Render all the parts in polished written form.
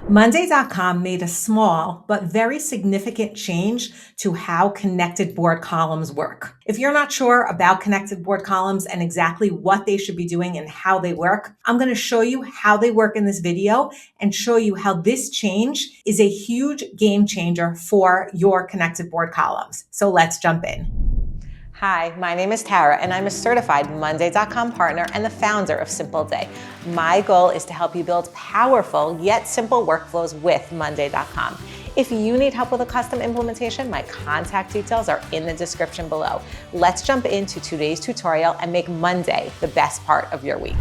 Monday.com made a small but very significant change to how connected board columns work. If you're not sure about connected board columns and exactly what they should be doing and how they work, I'm going to show you how they work in this video and show you how this change is a huge game changer for your connected board columns. So let's jump in. Hi, my name is Tara, and I'm a certified Monday.com partner and the founder of Simple Day. My goal is to help you build powerful yet simple workflows with Monday.com. If you need help with a custom implementation, my contact details are in the description below. Let's jump into today's tutorial and make Monday the best part of your week.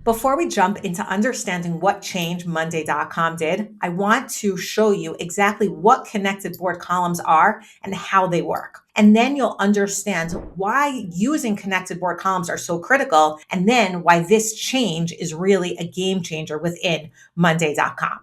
Before we jump into understanding what change Monday.com did, I want to show you exactly what connected board columns are and how they work. And then you'll understand why using connected board columns are so critical, and then why this change is really a game changer within Monday.com.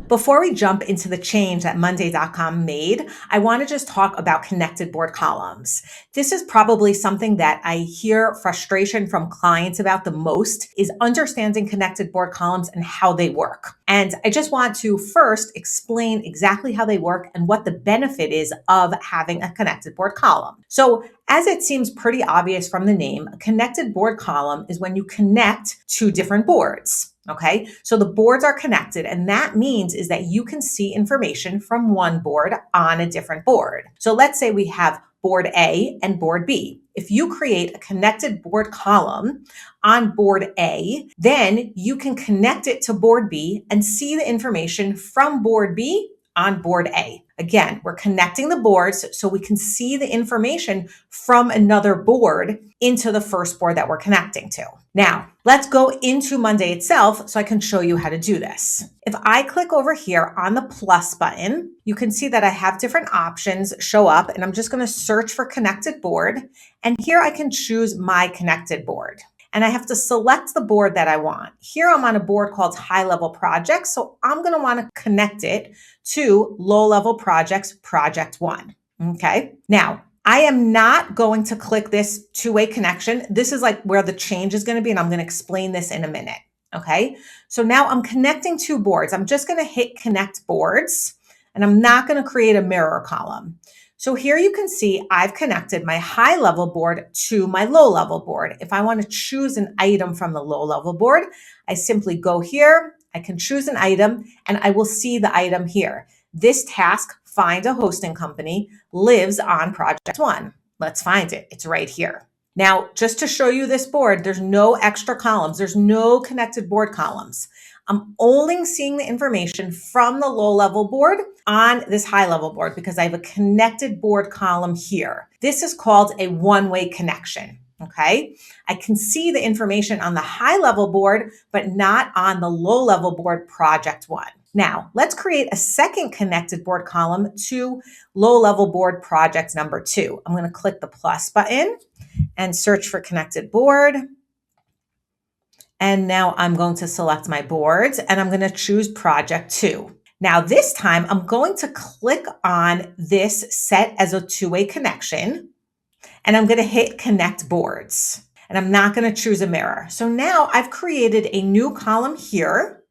Before we jump into the change that Monday.com made, I want to just talk about connected board columns. This is probably something that I hear frustration from clients about the most, is understanding connected board columns and how they work. And I just want to first explain exactly how they work and what the benefit is of having a connected board column. So as it seems pretty obvious from the name, a connected board column is when you connect two different boards. Okay, so the boards are connected, and that means is that you can see information from one board on a different board. So let's say we have board A and board B. If you create a connected board column on board A, then you can connect it to board B and see the information from board B on board A. Again, we're connecting the boards so we can see the information from another board into the first board that we're connecting to. Now, let's go into Monday itself so I can show you how to do this. If I click over here on the plus button, you can see that I have different options show up, and I'm just going to search for connected board. And here I can choose my connected board. And I have to select the board that I want. Here I'm on a board called High Level Projects, so I'm going to want to connect it to Low Level Projects, Project 1. Okay, now I am not going to click this two-way connection. This is like where the change is going to be, and I'm going to explain this in a minute. Okay, so now I'm connecting two boards. I'm just going to hit Connect Boards, and I'm not going to create a mirror column. So here you can see I've connected my high level board to my low level board. If I want to choose an item from the low level board, I simply go here, I can choose an item, and I will see the item here. This task, find a hosting company, lives on Project 1. Let's find it. It's right here. Now, just to show you this board, there's no extra columns. There's no connected board columns. I'm only seeing the information from the low level board on this high level board because I have a connected board column here. This is called a one-way connection. Okay, I can see the information on the high level board, but not on the low level board Project 1. Now, let's create a second connected board column to low level board project number 2. I'm going to click the plus button and search for connected board. And now I'm going to select my boards and I'm going to choose project 2. Now this time I'm going to click on this set as a two-way connection and I'm going to hit connect boards and I'm not going to choose a mirror. So now I've created a new column here.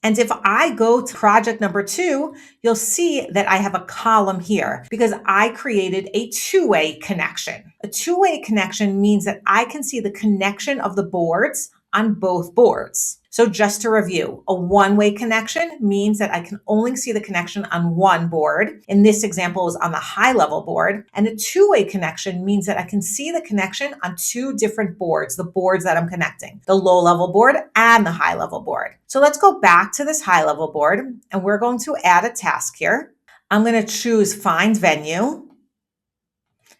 And if I go to project number 2, you'll see that I have a column here because I created a two-way connection. A two-way connection means that I can see the connection of the boards on both boards. So just to review, a one-way connection means that I can only see the connection on one board. In this example, it was on the high level board. And a two-way connection means that I can see the connection on two different boards, the boards that I'm connecting, the low level board and the high level board. So let's go back to this high level board and we're going to add a task here. I'm going to choose find venue.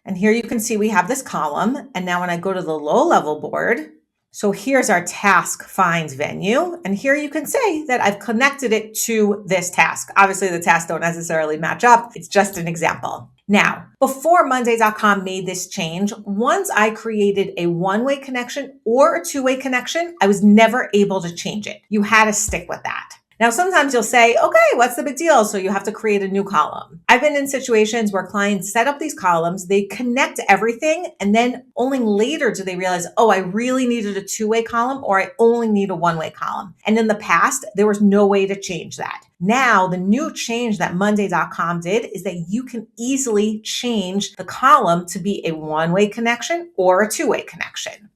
And here you can see we have this column. And now when I go to the low level board, so here's our task find venue. And here you can say that I've connected it to this task. Obviously the tasks don't necessarily match up. It's just an example. Now, before Monday.com made this change, once I created a one-way connection or a two-way connection, I was never able to change it. You had to stick with that. Now, sometimes you'll say, okay, what's the big deal? So you have to create a new column. I've been in situations where clients set up these columns, they connect everything, and then only later do they realize, oh, I really needed a two-way column or I only need a one-way column. And in the past, there was no way to change that. Now, the new change that Monday.com did is that you can easily change the column to be a one-way connection or a two-way connection.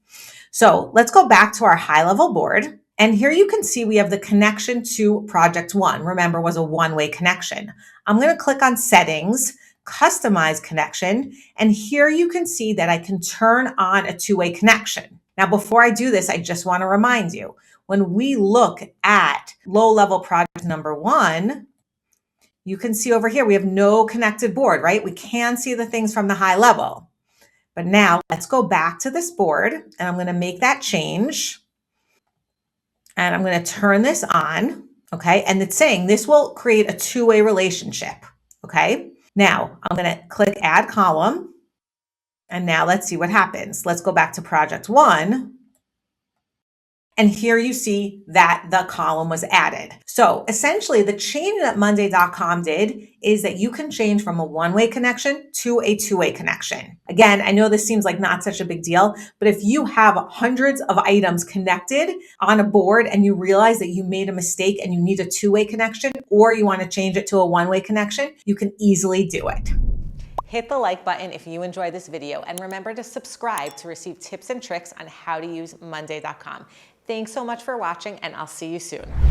So let's go back to our high-level board. And here you can see we have the connection to project one. Remember, was a one-way connection. I'm going to click on settings, customize connection. And here you can see that I can turn on a two-way connection. Now, before I do this, I just want to remind you, when we look at low-level project number one, you can see over here, we have no connected board, right? We can see the things from the high level. But now let's go back to this board and I'm going to make that change. And I'm going to turn this on, okay? And it's saying this will create a two-way relationship, okay? Now, I'm going to click Add Column, and now let's see what happens. Let's go back to Project 1, and here you see that the column was added. So essentially, the change that Monday.com did is that you can change from a one-way connection to a two-way connection. Again, I know this seems like not such a big deal, but if you have hundreds of items connected on a board and you realize that you made a mistake and you need a two-way connection, or you want to change it to a one-way connection, you can easily do it. Hit the like button if you enjoyed this video, and remember to subscribe to receive tips and tricks on how to use Monday.com. Thanks so much for watching, and I'll see you soon.